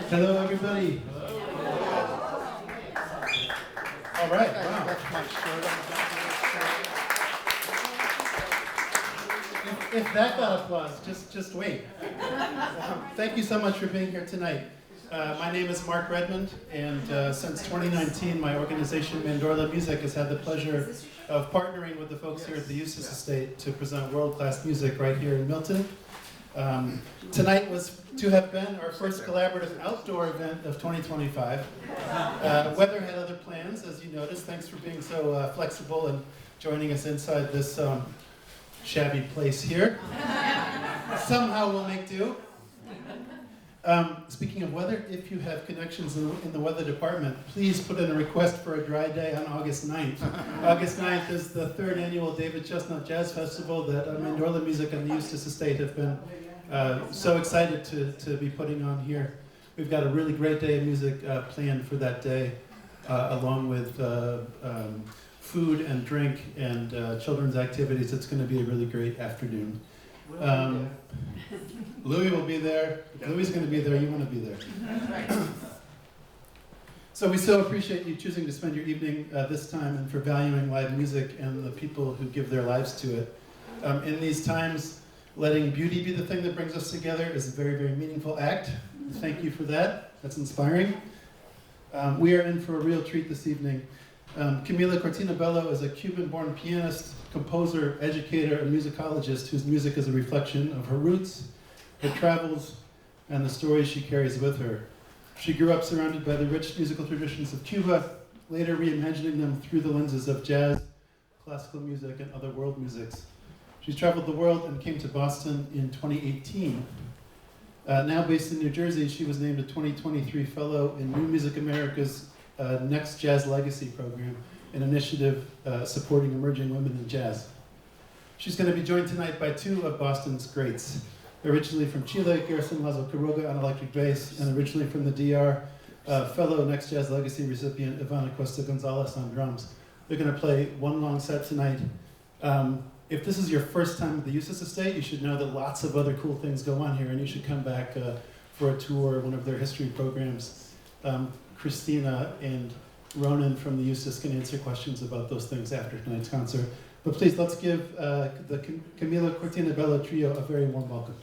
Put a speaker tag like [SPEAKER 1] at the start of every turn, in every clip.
[SPEAKER 1] Hello, everybody. All right, wow. If that got applause, just wait. Thank you so much for being here tonight. My name is Mark Redmond, and since 2019, my organization, Mandorla Music, has had the pleasure of partnering with the folks here at the Eustis Estate to present world-class music right here in Milton. Tonight was to have been our first collaborative outdoor event of 2025. Weather had other plans, as you noticed. Thanks for being so flexible and joining us inside this shabby place here. Somehow we'll make do. Speaking of weather, if you have connections in the weather department, please put in a request for a dry day on August 9th. August 9th is the third annual David Chestnut Jazz Festival that Mandorla Music and the Eustis Estate have been so excited to be putting on here. We've got a really great day of music planned for that day, along with food and drink and children's activities. It's going to be a really great afternoon. Louis will be there. If Louis is going to be there, you want to be there. So we so appreciate you choosing to spend your evening this time and for valuing live music and the people who give their lives to it. In these times, letting beauty be the thing that brings us together is a very, very meaningful act. Thank you for that. That's inspiring. We are in for a real treat this evening. Camila Cortina Bello is a Cuban-born pianist, composer, educator, and musicologist whose music is a reflection of her roots, her travels, and the stories she carries with her. She grew up surrounded by the rich musical traditions of Cuba, later reimagining them through the lenses of jazz, classical music, and other world musics. She's traveled the world and came to Boston in 2018. Now based in New Jersey, she was named a 2023 Fellow in New Music America's Next Jazz Legacy Program, an initiative supporting emerging women in jazz. She's going to be joined tonight by two of Boston's greats. Originally from Chile, Gerson Lazo Quiroga on electric bass, and originally from the DR, fellow Next Jazz Legacy recipient Ivana Costa Gonzalez on drums. They're going to play one long set tonight. If this is your first time at the Eustis Estate, you should know that lots of other cool things go on here, and you should come back for a tour, one of their history programs. Christina and Ronan from the Eustis can answer questions about those things after tonight's concert. But please, let's give the Camila Cortina Bello Trio a very warm welcome.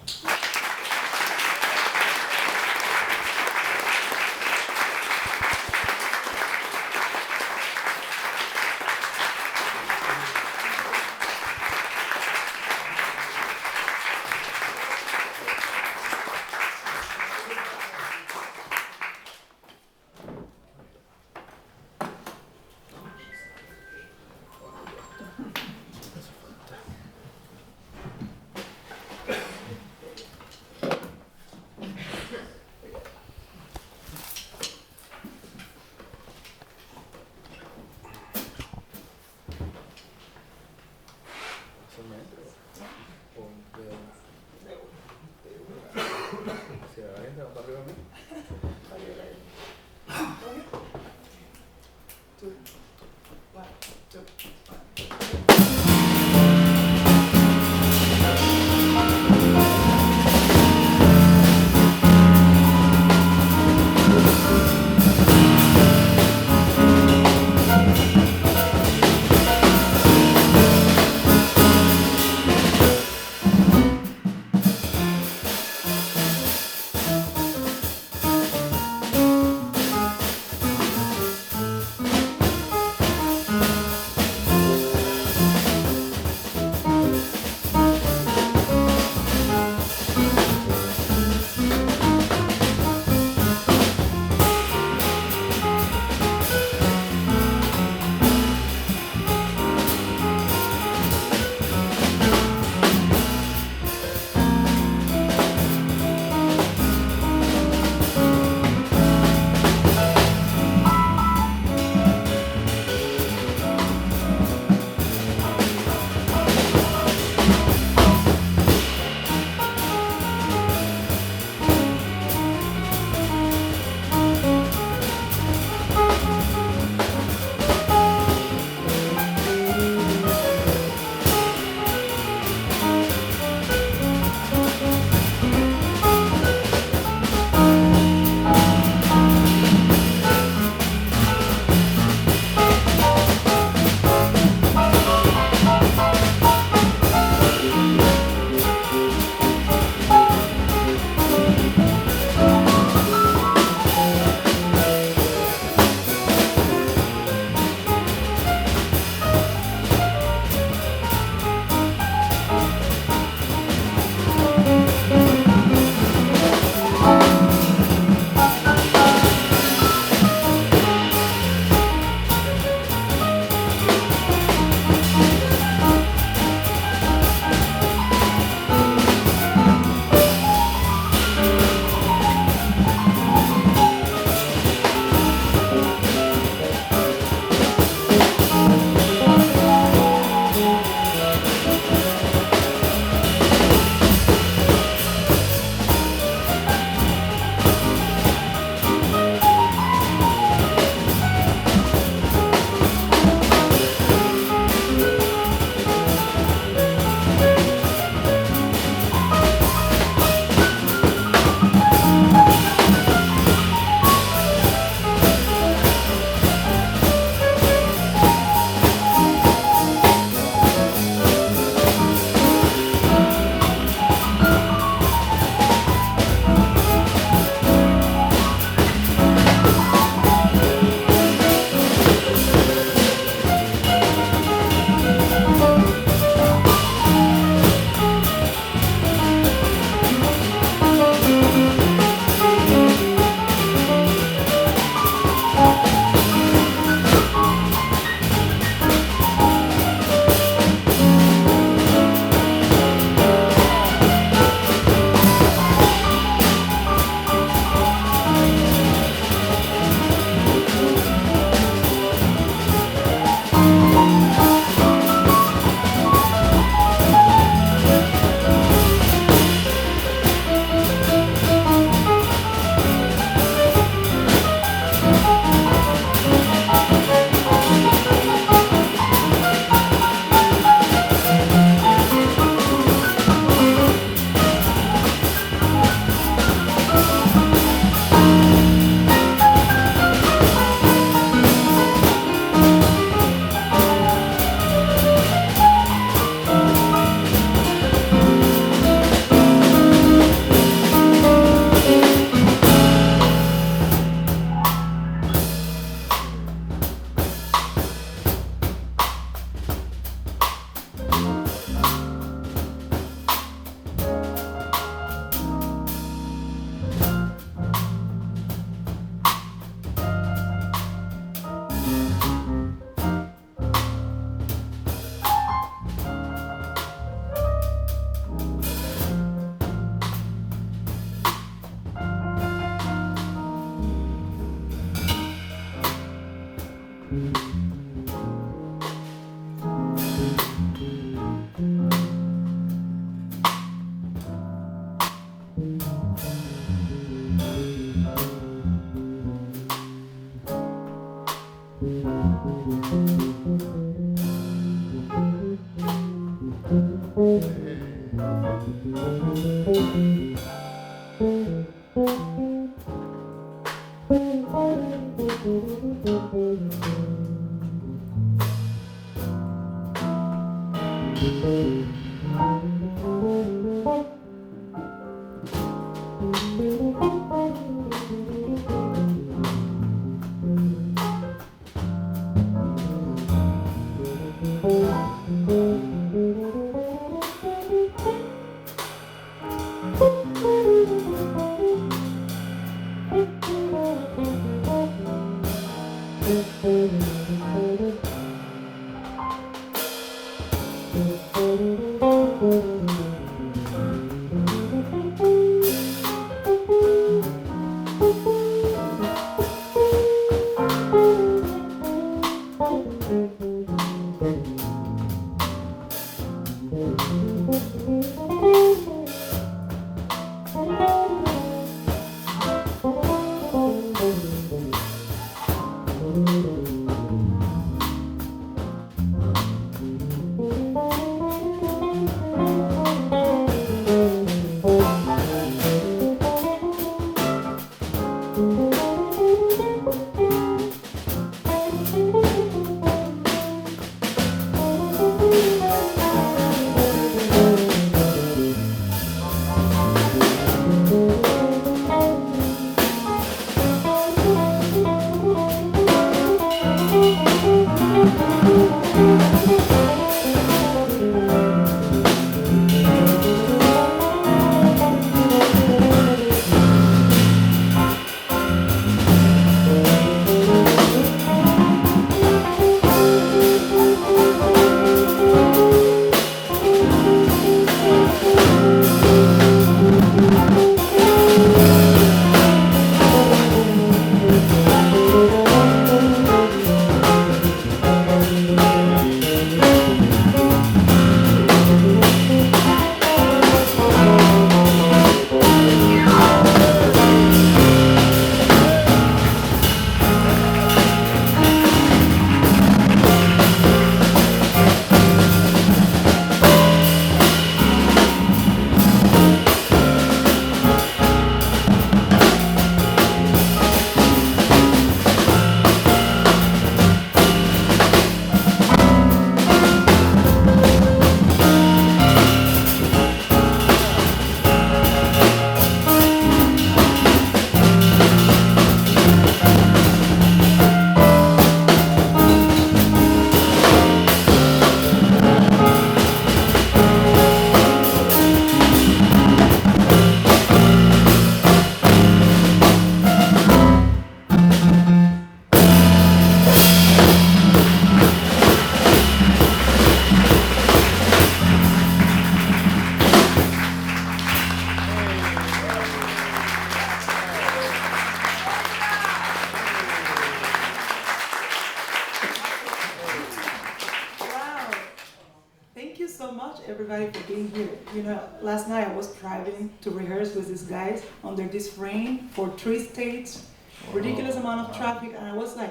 [SPEAKER 2] So much, everybody, for being here. You know, last night I was driving to rehearse with these guys under this rain for 3 states, ridiculous amount of traffic, and I was like,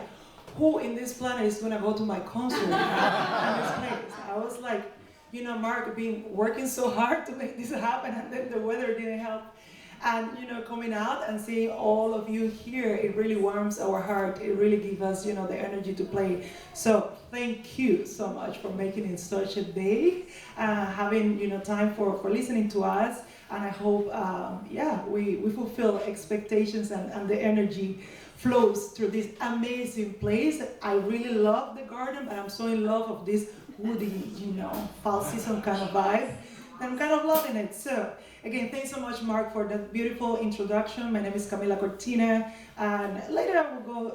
[SPEAKER 2] who in this planet is gonna go to my concert in this place? I was like, you know, Mark being working so hard to make this happen, and then the weather didn't help. And, you know, coming out and seeing all of you here, it really warms our heart. It really gives us, you know, the energy to play. So thank you so much for making it such a day, having, you know, time for listening to us. And I hope, yeah, we fulfill expectations and the energy flows through this amazing place. I really love the garden, but I'm so in love of this woody, you know, fall season kind of vibe. And I'm kind of loving it. So again, thanks so much, Mark, for that beautiful introduction. My name is Camila Cortina, and later I will go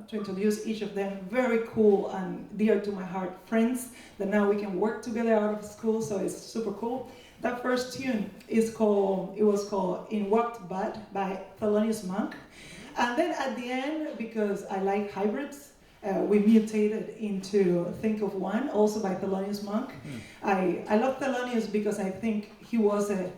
[SPEAKER 2] to introduce each of them. Very cool and dear to my heart friends that now we can work together out of school, so it's super cool. That first tune was called In Walked Bud by Thelonious Monk. And then at the end, because I like hybrids, we mutated into Think of One, also by Thelonious Monk. I love Thelonious because I think he was a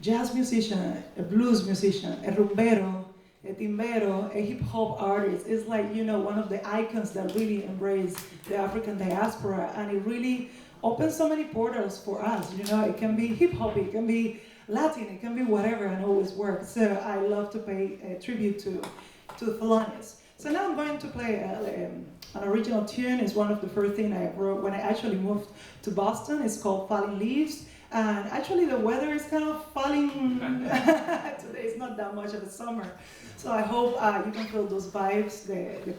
[SPEAKER 2] jazz musician, a blues musician, a rumbero, a timbero, a hip hop artist. It's like, one of the icons that really embraced the African diaspora, and it really opens so many portals for us. It can be hip hop, it can be Latin, it can be whatever, and always works. So I love to pay a tribute to Thelonious. So now I'm going to play an original tune. It's one of the first things I wrote when I actually moved to Boston. It's called Falling Leaves. And actually the weather is kind of falling. Today is not that much of a summer. So I hope you can feel those vibes, the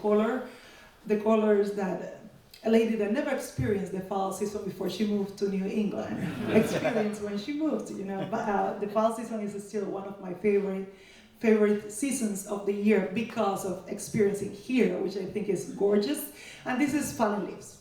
[SPEAKER 2] colors that a lady that never experienced the fall season before she moved to New England experienced when she moved, But the fall season is still one of my favorite seasons of the year because of experiencing here, which I think is gorgeous. And this is Fallen Leaves.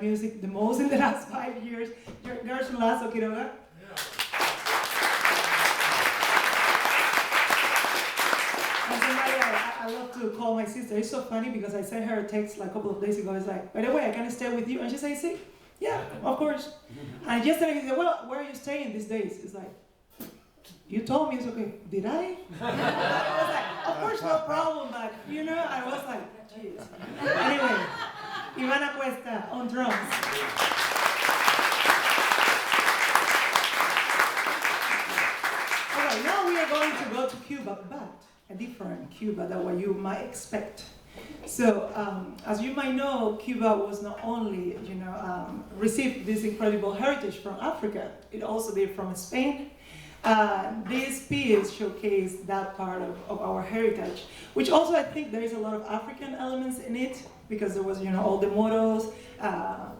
[SPEAKER 2] live music the most in the last 5 years. Gerson Lazo Quiroga. And somebody I love to call my sister. It's so funny because I sent her a text like a couple of days ago. It's like, by the way, I can stay with you. And she says, see, yeah, of course. And yesterday he said, well, where are you staying these days? It's like, you told me. It's okay. Did I? I was like, of course, no problem. But, I was like, jeez. Anyway, Ivana Cuesta on drums. All right, now we are going to go to Cuba, but a different Cuba than what you might expect. So, as you might know, Cuba was not only, received this incredible heritage from Africa, it also did from Spain. This piece showcased that part of our heritage, which also I think there is a lot of African elements in it, because there was, all the mottos.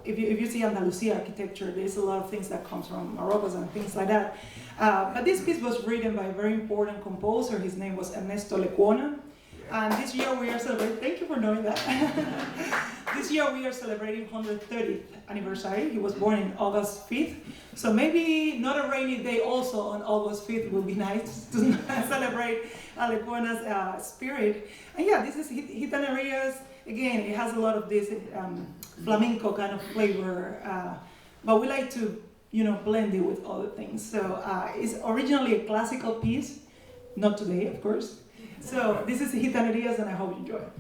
[SPEAKER 2] If you see Andalusia architecture, there's a lot of things that comes from Morocco and things like that. But this piece was written by a very important composer. His name was Ernesto Lecuona. And this year we are celebrating, thank you for knowing that. This year we are celebrating 130th anniversary. He was born in August 5th. So maybe not a rainy day also on August 5th will be nice to celebrate Lecuona's spirit. And yeah, this is Gitanerias. Again, it has a lot of this flamenco kind of flavor, but we like to, blend it with other things. So it's originally a classical piece, not today, of course. So this is Gitanerias, and I hope you enjoy it.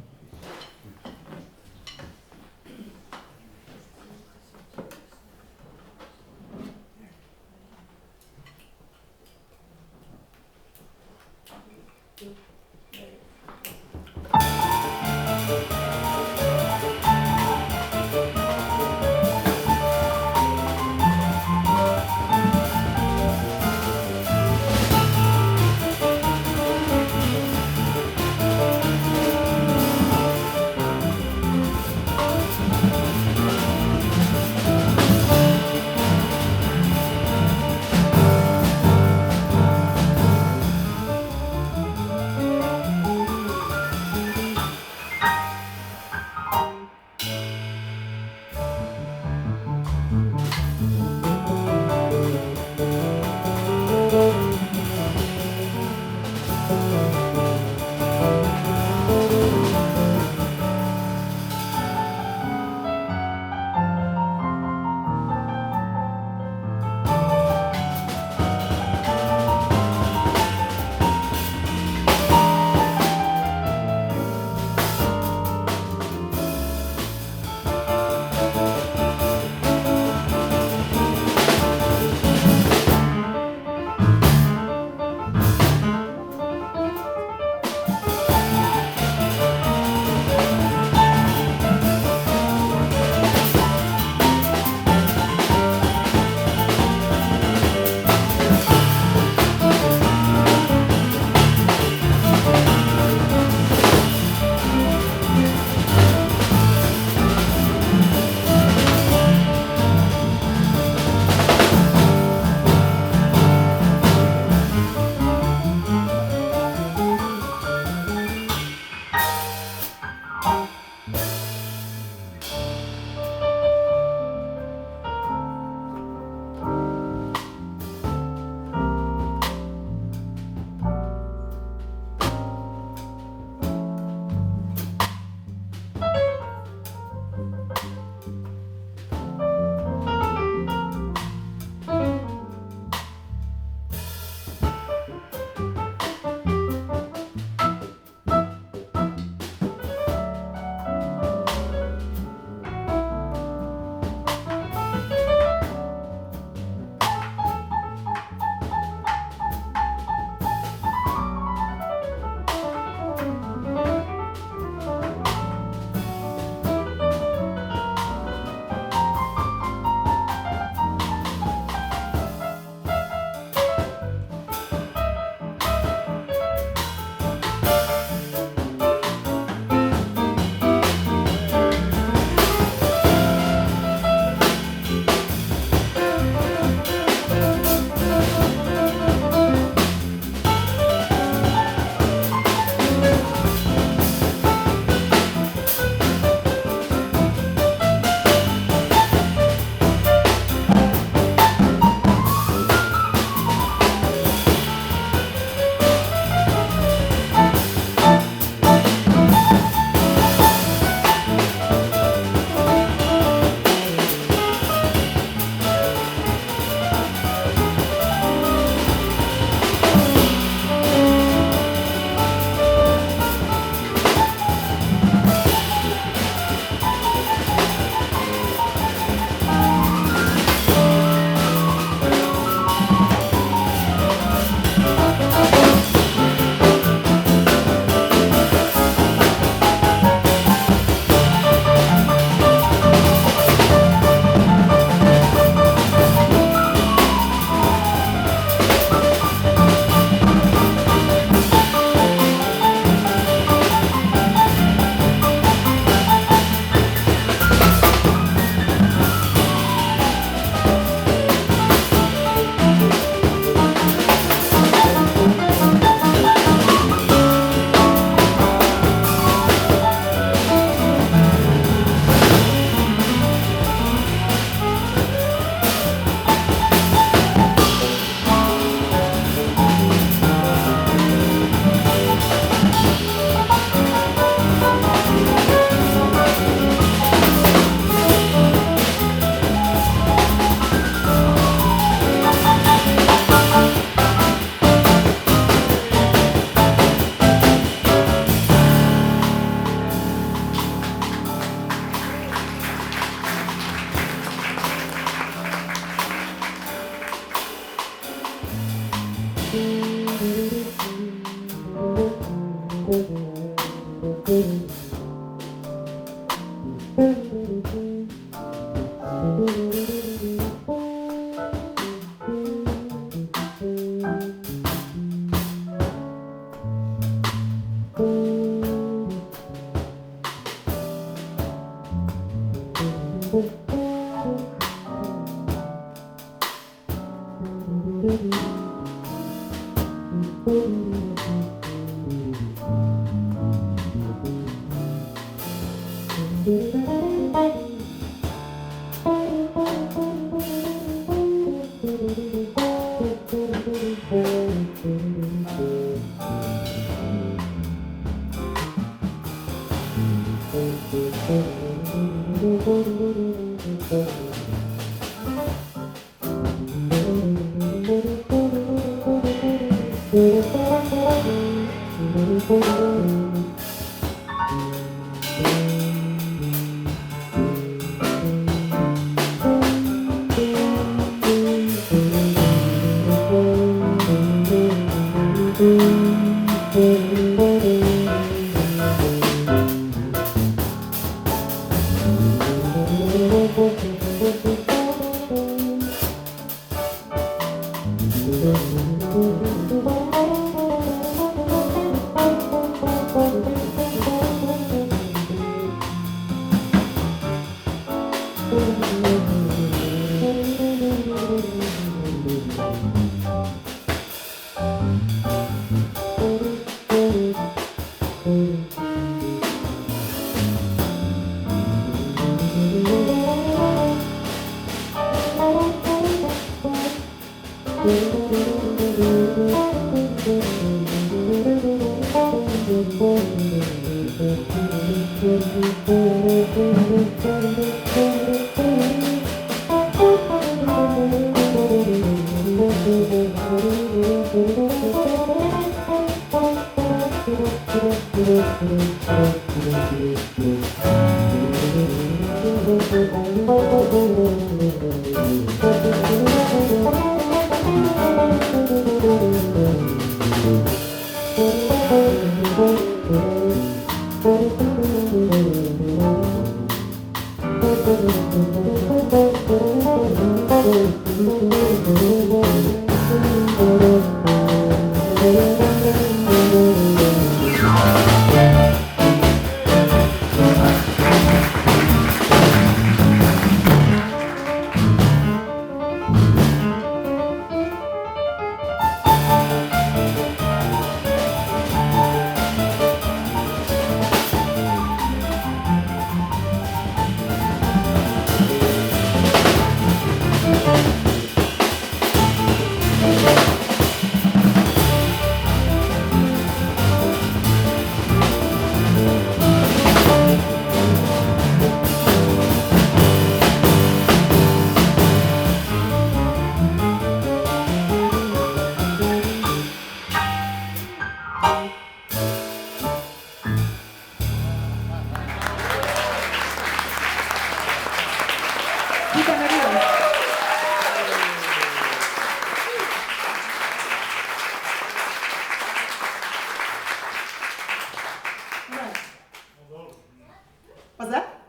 [SPEAKER 2] What's that?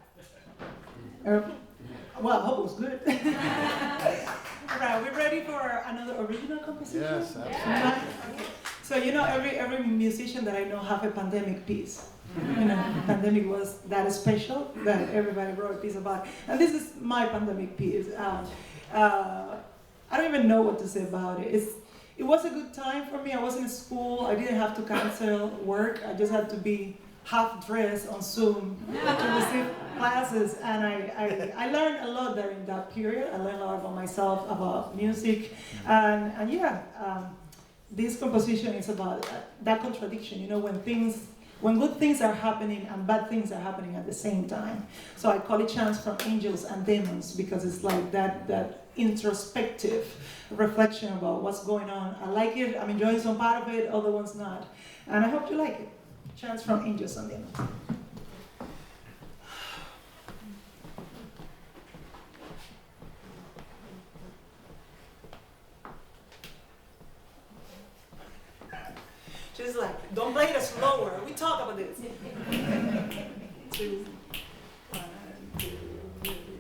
[SPEAKER 2] Well, I hope it was good. All right, we're ready for another original composition?
[SPEAKER 3] Yes, absolutely.
[SPEAKER 2] Okay. So every musician that I know have a pandemic piece. Pandemic was that special that everybody wrote a piece about. And this is my pandemic piece. I don't even know what to say about it. It was a good time for me. I was in school. I didn't have to cancel work. I just had to be half dressed on Zoom to receive classes, and I learned a lot during that period. I learned a lot about myself, about music, and this composition is about that contradiction. When good things are happening and bad things are happening at the same time. So I call it Chants from Angels and Demons because it's like that introspective reflection about what's going on. I like it. I'm enjoying some part of it, other ones not, and I hope you like it. Chants from Angels and Demons. She's like, don't play it slower. We talk about this. 2, 1, 2, 3,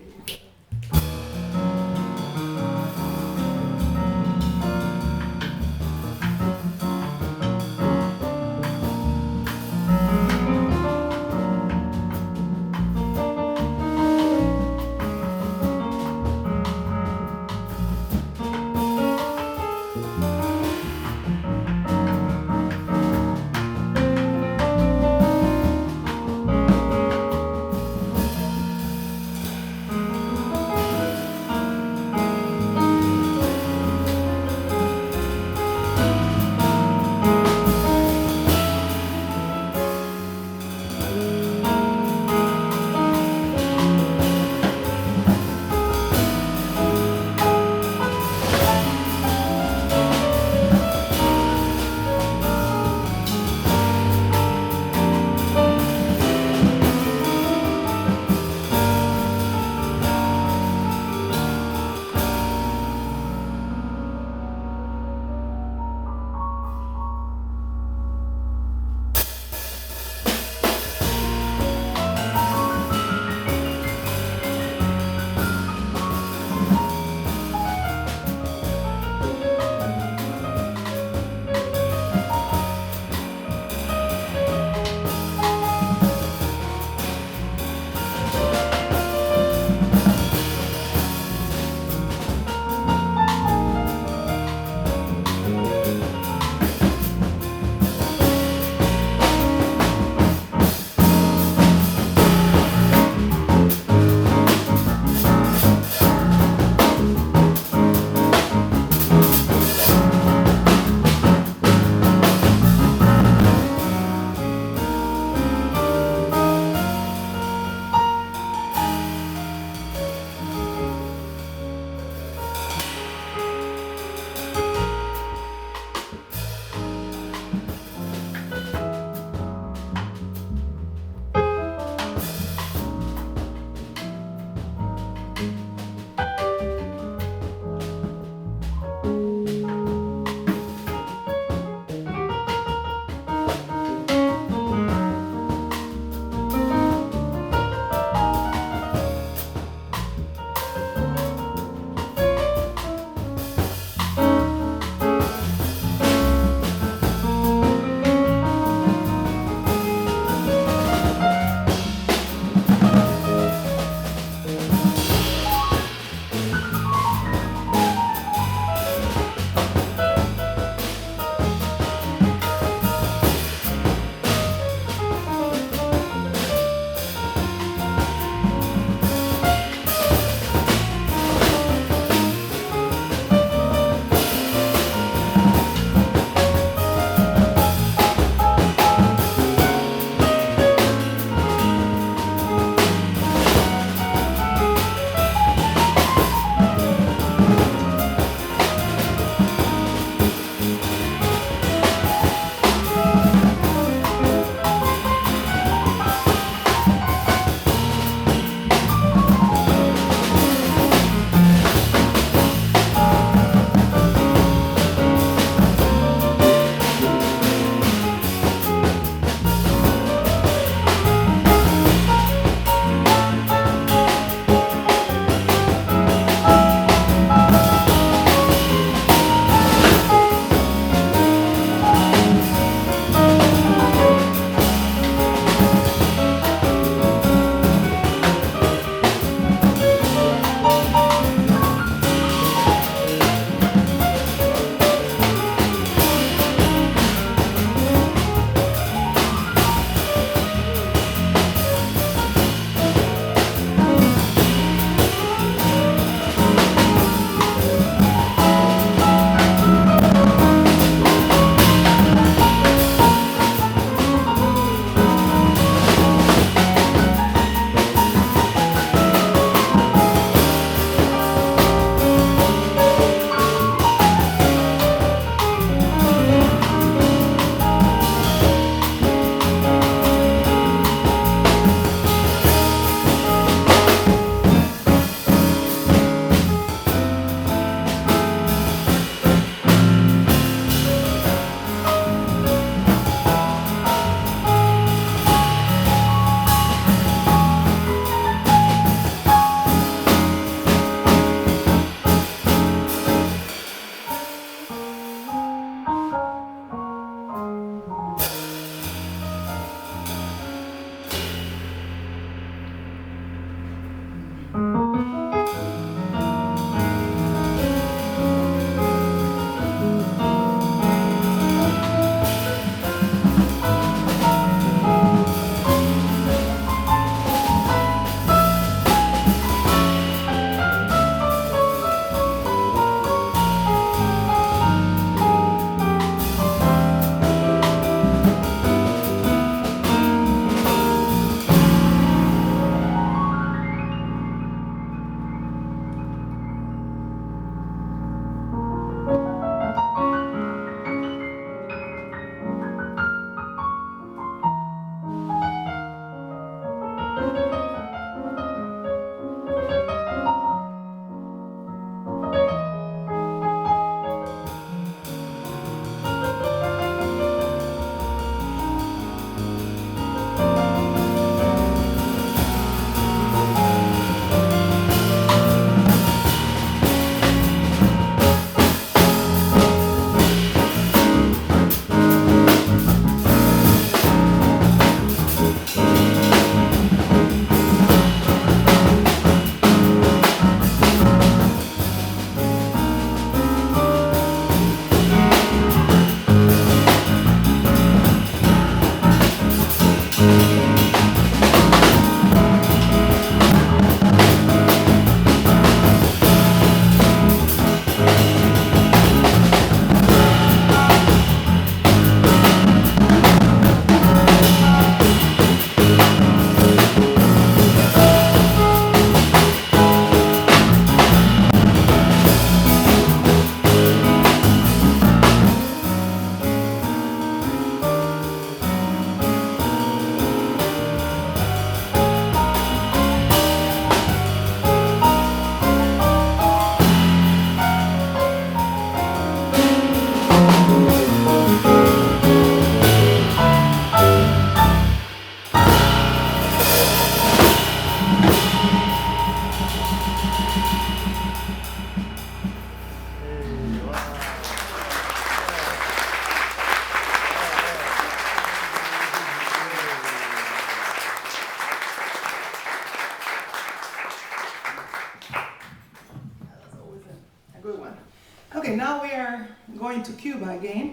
[SPEAKER 2] now we are going to Cuba again.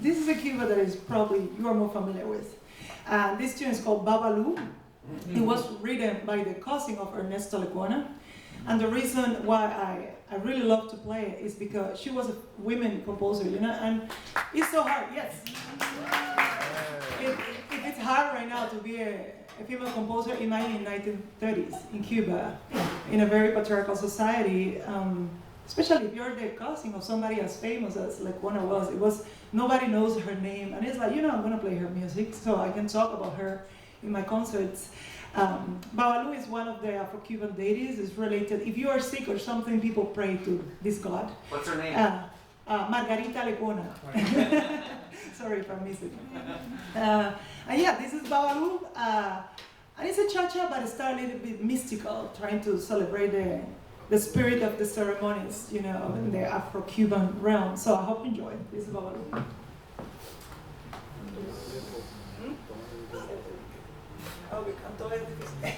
[SPEAKER 2] This is a Cuba that is probably you are more familiar with. This tune is called Babalu. It was written by the cousin of Ernesto Lecuona. And the reason why I really love to play it is because she was a women composer, and it's so hard, yes. It's hard right now to be a female composer, imagine in 1930s in Cuba, in a very patriarchal society, especially if you're the cousin of somebody as famous as Lecuona was, nobody knows her name, and it's like, I'm gonna play her music, so I can talk about her in my concerts. Babalu is one of the Afro-Cuban deities. It's related. If you are sick or something, people pray to this god.
[SPEAKER 3] What's her name?
[SPEAKER 2] Margarita Lecuona. Sorry if I missed it. And yeah, this is Babalu. And it's a cha-cha, but it's a little bit mystical, trying to celebrate the spirit of the ceremonies, in the Afro-Cuban realm. So I hope you enjoy it. This is Babalu. Oh, we canto es difícil.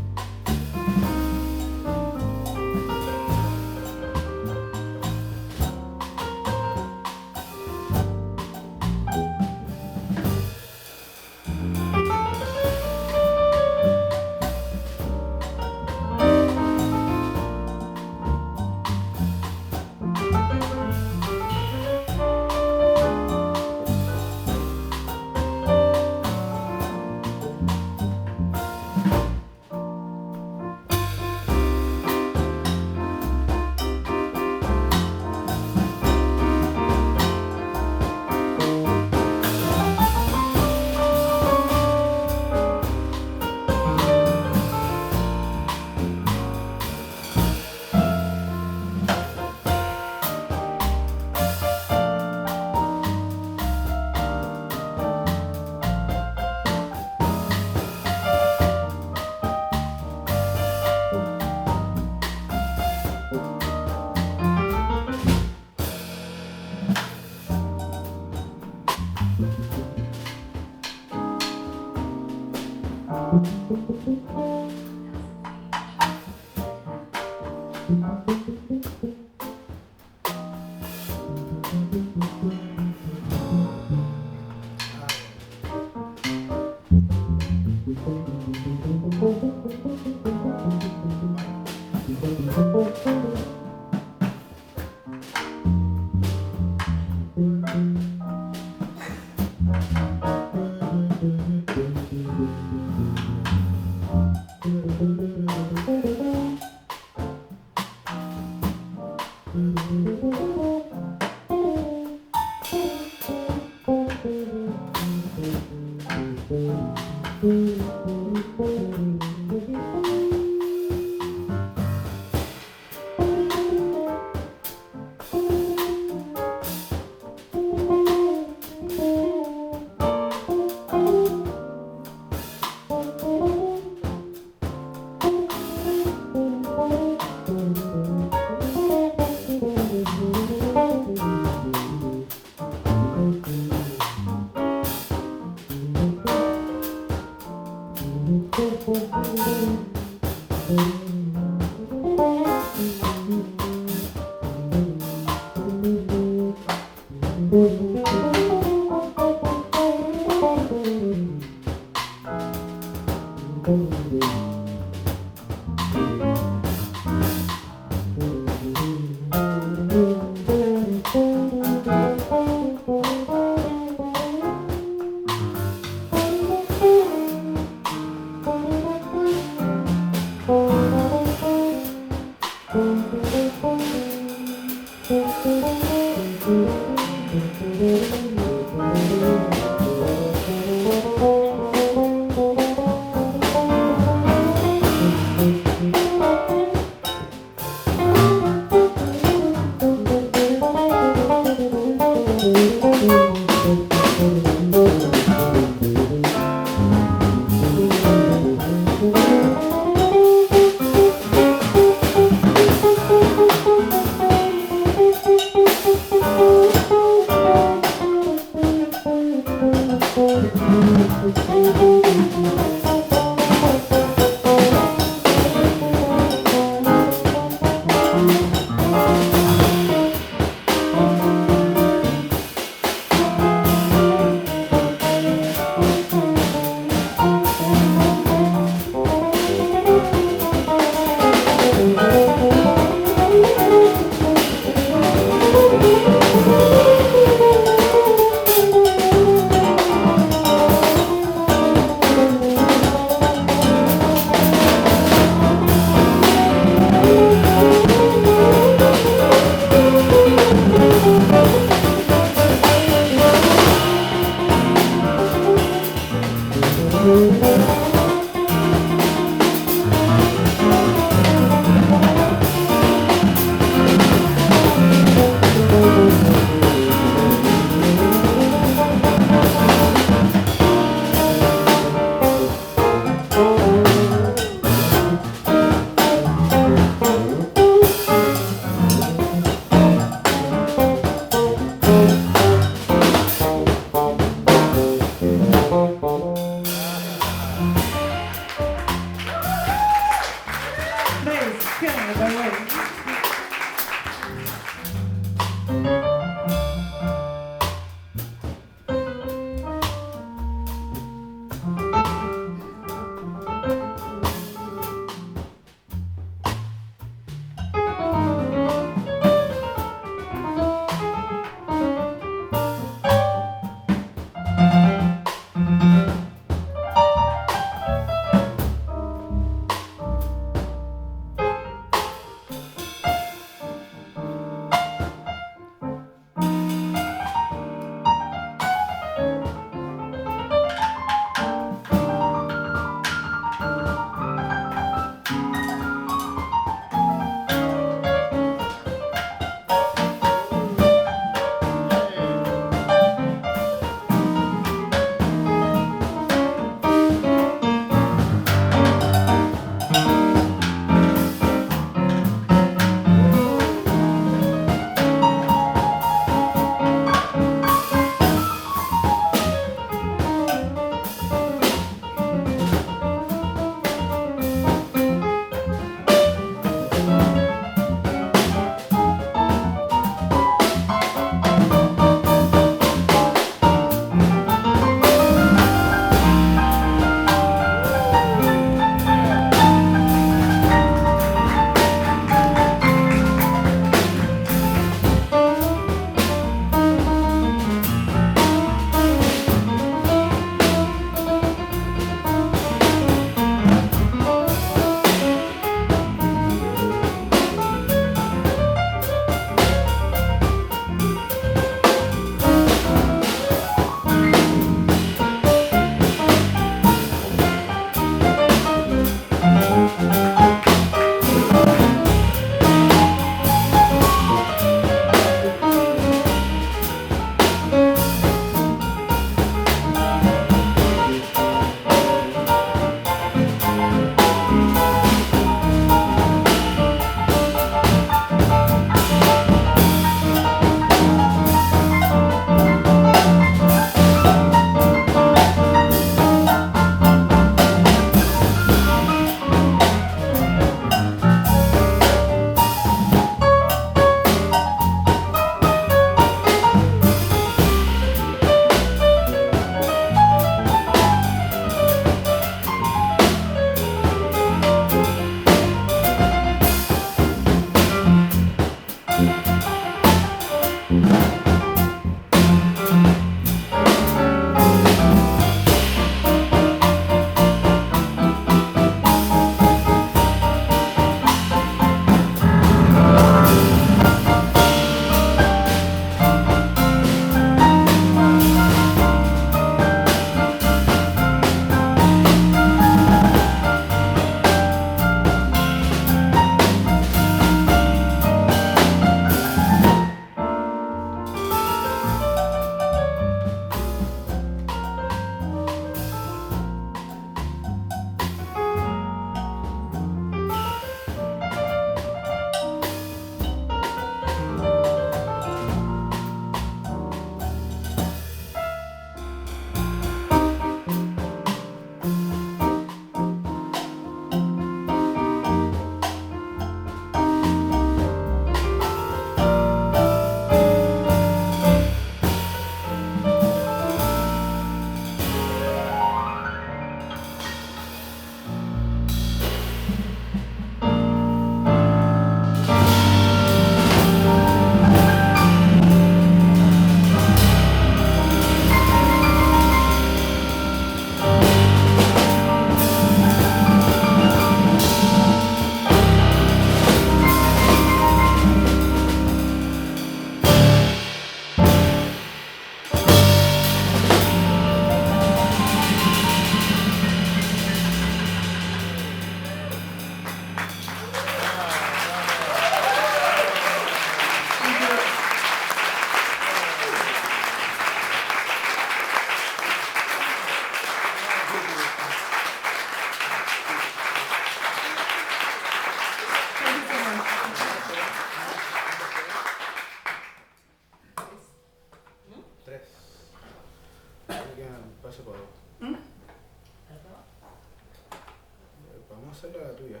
[SPEAKER 3] hacer la tuya.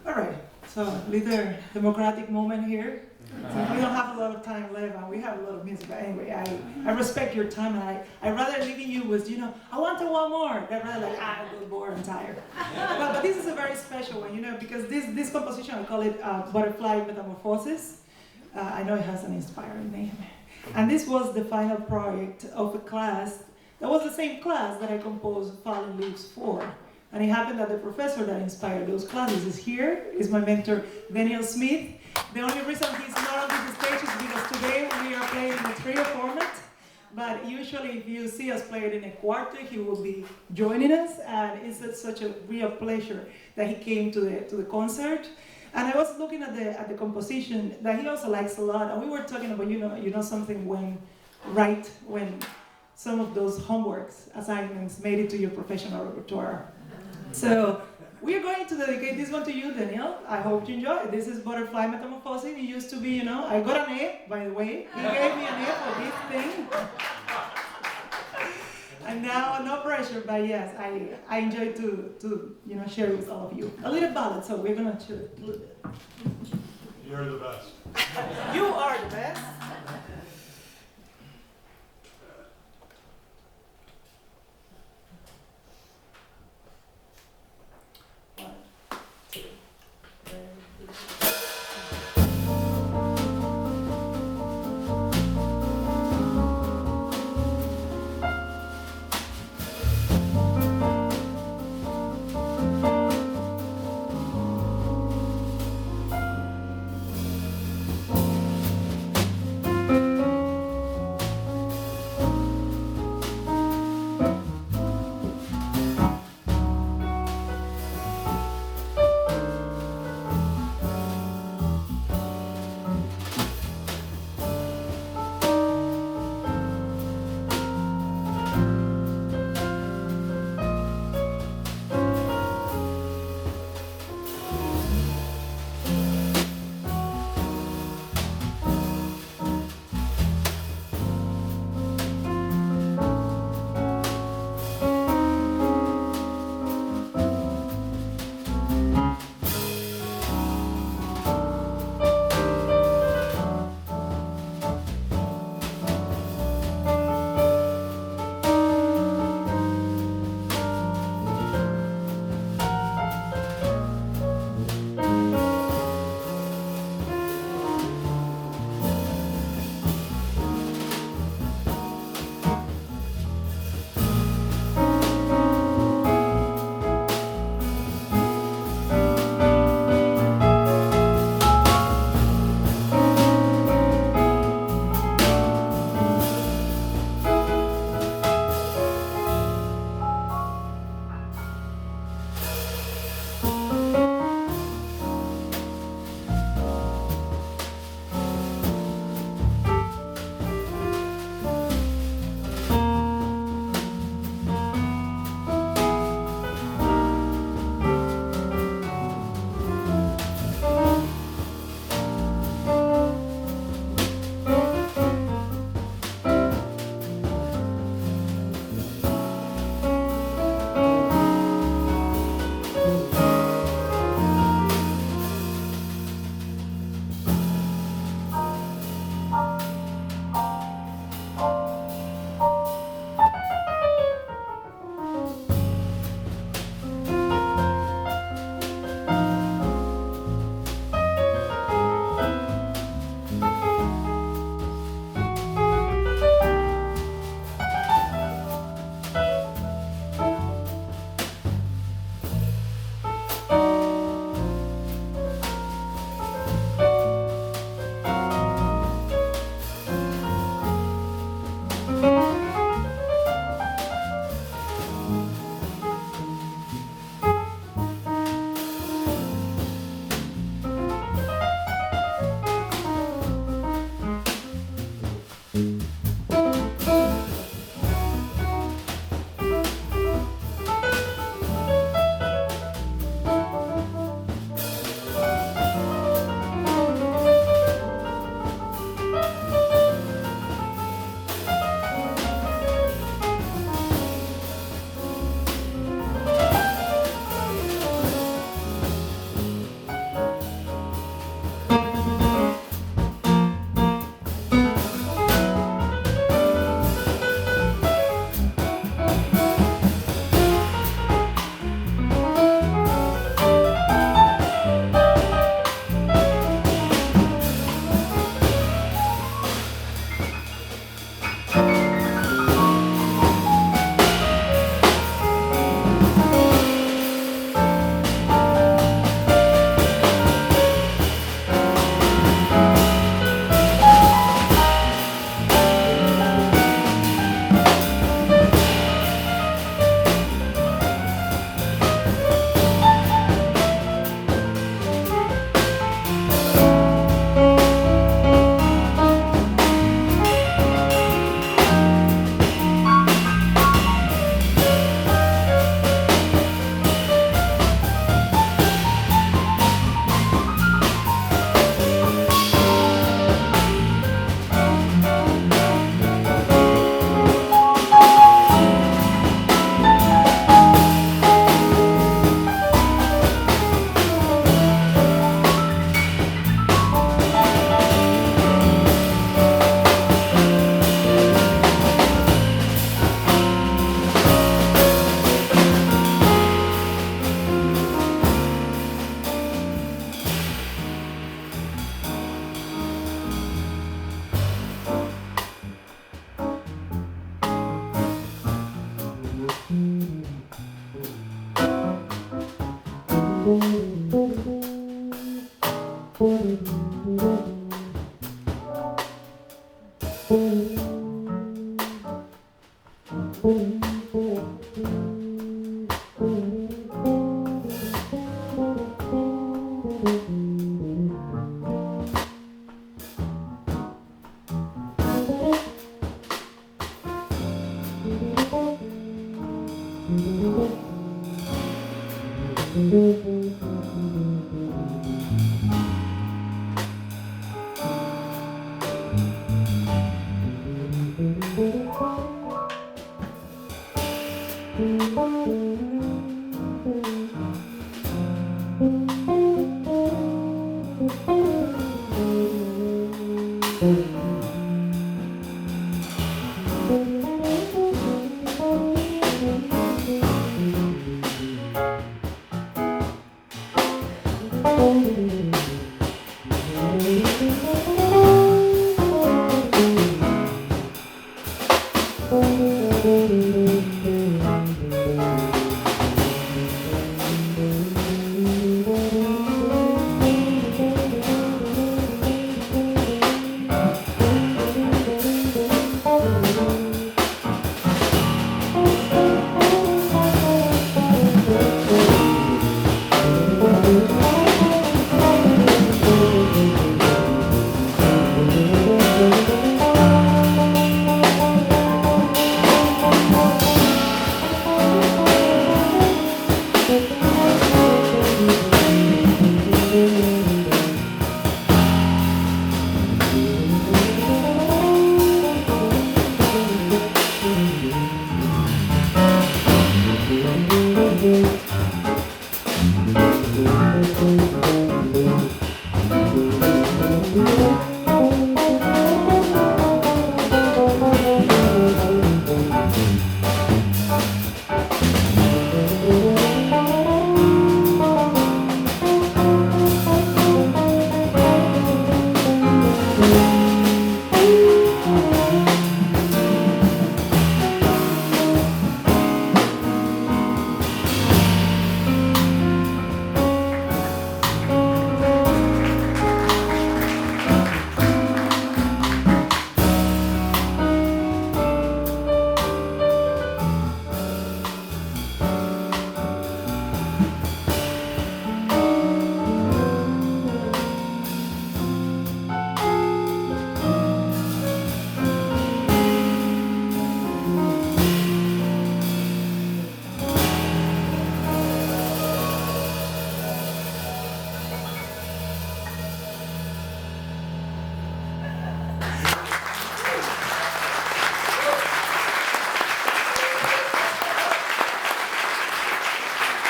[SPEAKER 2] All right, so little democratic moment here. Since we don't have a lot of time left and we have a lot of music, but anyway, I respect your time and I'd rather leaving you with, I wanted one more, than rather like, I got bored and tired. But this is a very special one, because this composition, I call it Butterfly Metamorphosis. I know it has an inspiring name. And this was the final project of a class that was the same class that I composed Fallen Leaves for. And it happened that the professor that inspired those classes is here, is my mentor, Daniel Smith. The only reason he's not on this stage is because today we are playing in a trio format. But usually if you see us play it in a quartet, he will be joining us. And it's such a real pleasure that he came to the concert. And I was looking at the composition that he also likes a lot. And we were talking about, something went right when some of those homeworks, assignments made it to your professional repertoire. So we are going to dedicate this one to you, Daniel. I hope you enjoy it. This is Butterfly Metamorphosis. It used to be, I got an A, by the way. He gave me an A for this thing. And now, no pressure, but yes, I enjoy to share it with all of you. A little ballad, so we're going to chill it a little bit.
[SPEAKER 4] You're the best.
[SPEAKER 2] You are the best.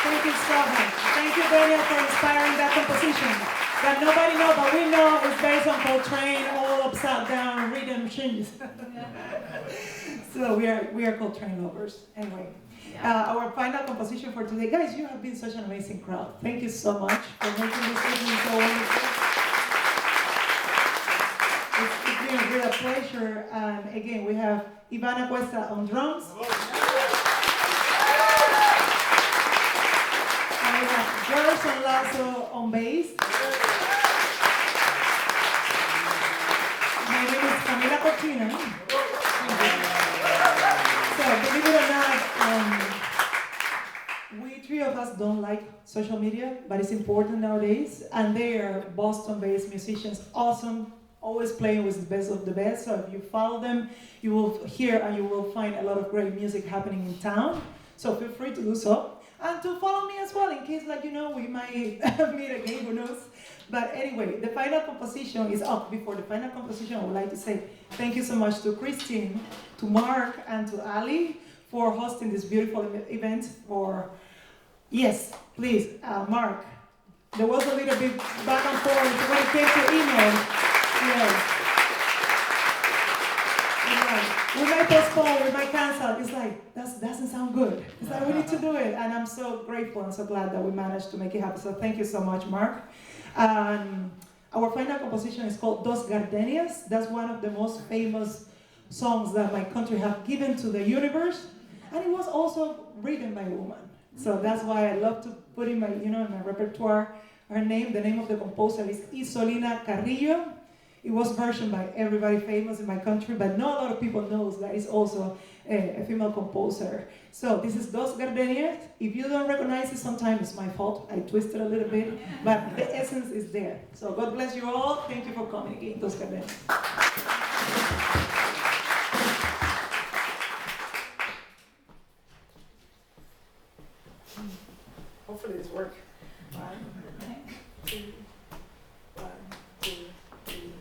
[SPEAKER 2] Thank you so much. Thank you, Bello, for inspiring that composition. That nobody knows, but we know it's based on Coltrane, all upside down rhythm machines. So we are Coltrane lovers. Anyway, our final composition for today. Guys, you have been such an amazing crowd. Thank you so much for making this evening so wonderful. It's been a real pleasure. And again, we have Ivana Cuesta on drums. And we have Gerson Lazo on bass. My name is Camila Cortina. So, believe it or not, we three of us don't like social media, but it's important nowadays. And they are Boston-based musicians, awesome, always playing with the best of the best. So if you follow them, you will hear and you will find a lot of great music happening in town. So feel free to do so. And to follow me as well, in case, like, we might meet again, who knows. But anyway, the final composition is up. Before the final composition, I would like to say thank you so much to Christine, to Mark, and to Ali for hosting this beautiful event. Yes, please, Mark. There was a little bit back and forth when it came to email. Yes. We might postpone, we might cancel. It's like, that doesn't sound good. It's like, we need to do it. And I'm so grateful and so glad that we managed to make it happen. So thank you so much, Mark. Our final composition is called Dos Gardenias. That's one of the most famous songs that my country have given to the universe. And it was also written by a woman. So that's why I love to put in my, in my repertoire her name. The name of the composer is Isolina Carrillo. It was versioned by everybody famous in my country, but not a lot of people knows that it's also a female composer. So this is Dos Gardenias. If you don't recognize it, sometimes it's my fault. I twisted a little bit, but the essence is there. So God bless you all. Thank you for coming again, Dos Gardenias. Hopefully this works. 1, 2, 1, 2, 3.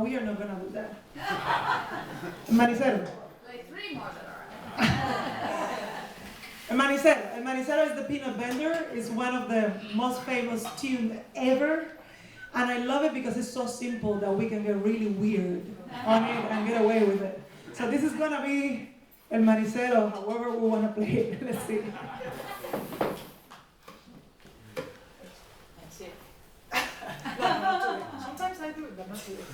[SPEAKER 2] we are not gonna do that. Manicero.
[SPEAKER 3] Like 3 more that are
[SPEAKER 2] El Manicero. El Manicero is the peanut vendor. It's one of the most famous tunes ever. And I love it because it's so simple that we can get really weird on it and get away with it. So this is gonna be El Manicero, however we wanna play it. Let's see.
[SPEAKER 3] That's it.
[SPEAKER 2] No, not too late. Sometimes I do it, but not too late.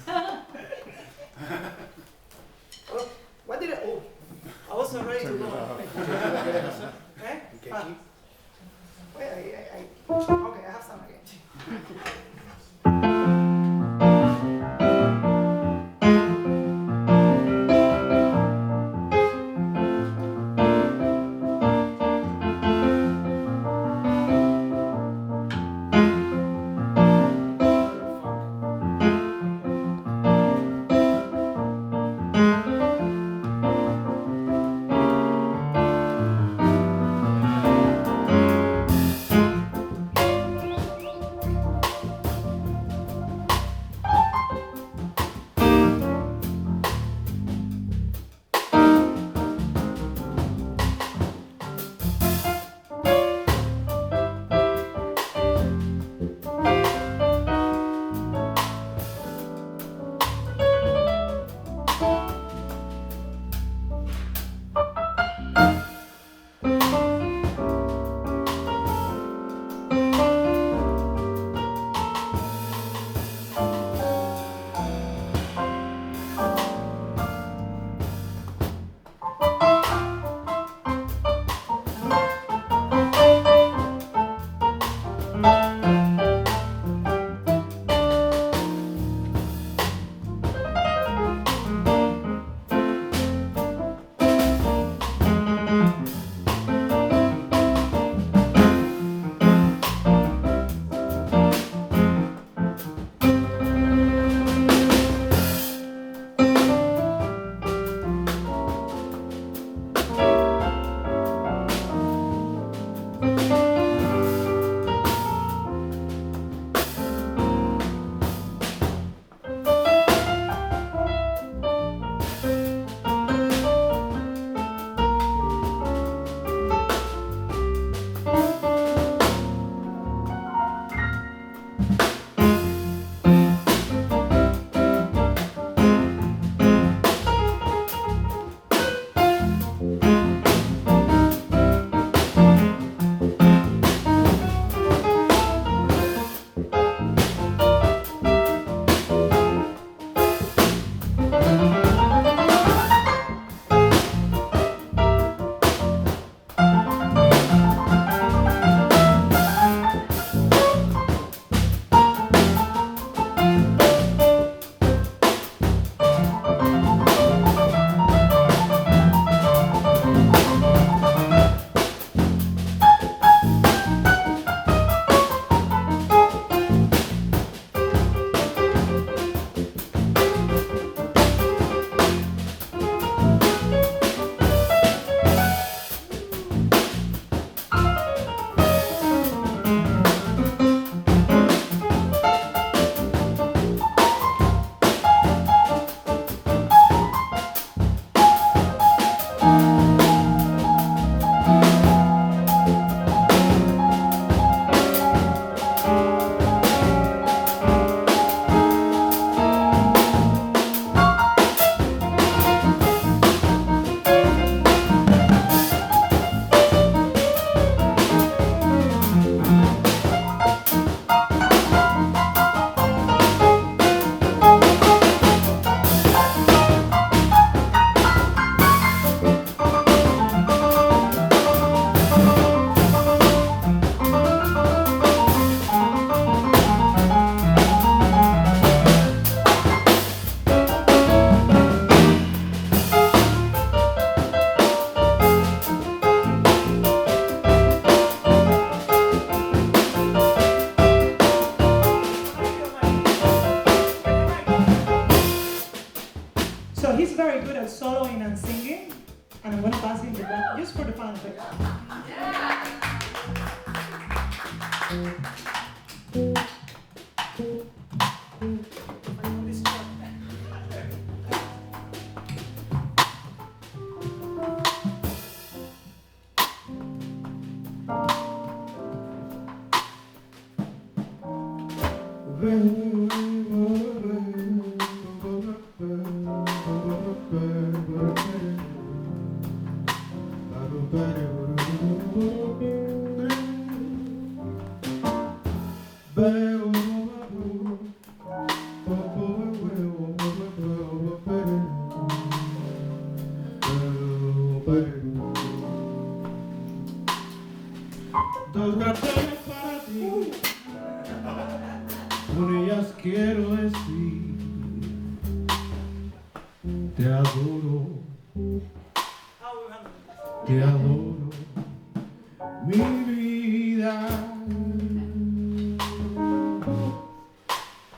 [SPEAKER 2] Oh, what did I? Oh, I wasn't ready to go. Okay? Wait, okay, I have some again. just for the fun of it.
[SPEAKER 5] estrellas para ti, con ellas quiero decir, te adoro, mi vida.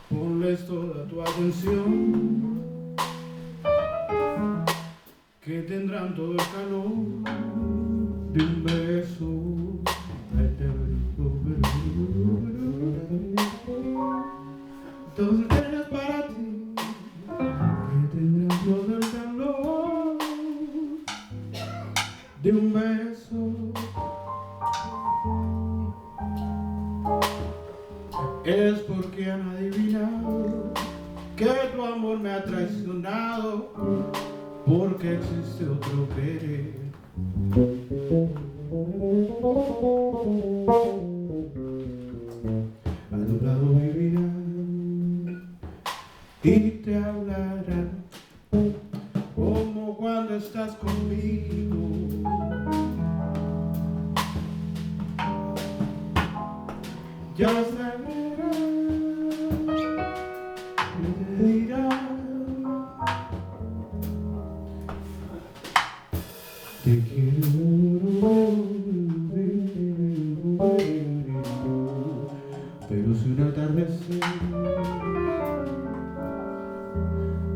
[SPEAKER 5] Ponles toda tu atención, que tendrán todo el calor de un beso. Todas estrellas para ti, que tendrán todo el calor de un beso. Es porque han adivinado que tu amor me ha traicionado, porque existe otro querer. A tu lado vivirán y te hablarán como cuando estás conmigo. Ya sabrán y te dirán, te quiero. Pero si un atardecer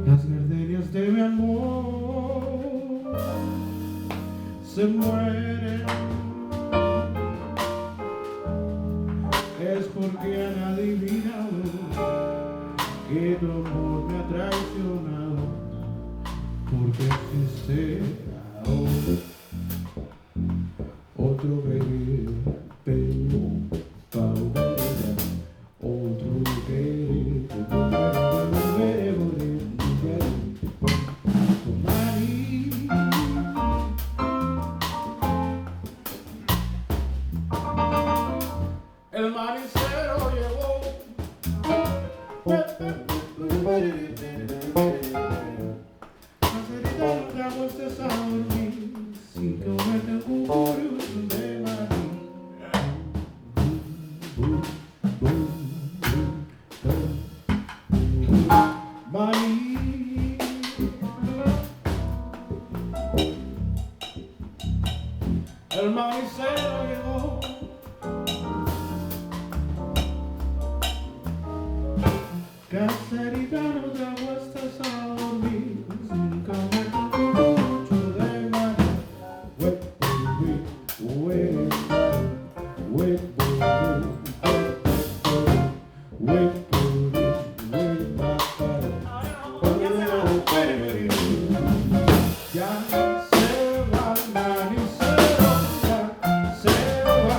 [SPEAKER 5] las gardenias de mi amor se mueren, es porque han adivinado que tu amor me ha traicionado, porque existe ahora otro querer, pero Paulera, otro querer, el manicero llegó. Caserita, no te acuestes a dormir sin comerte un cucurucho de maní. Maní. El manicero llegó. Caserita, no te acuestes a dormir sin comerte un cucurucho de maní. Ya se va el manicero, ya se va.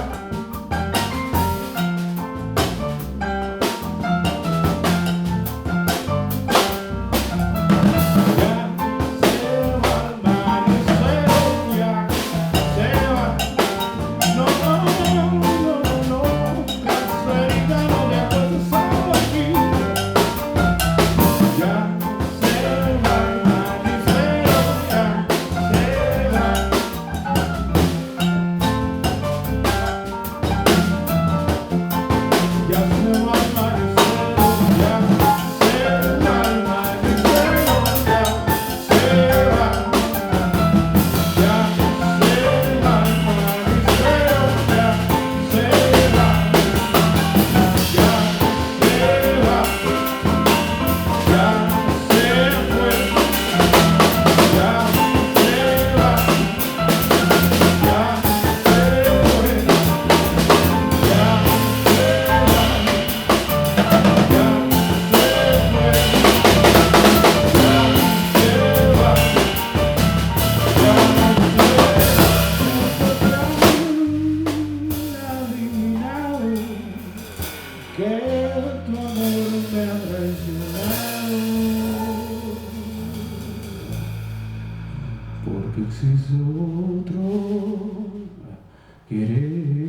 [SPEAKER 5] porque existe otro querer.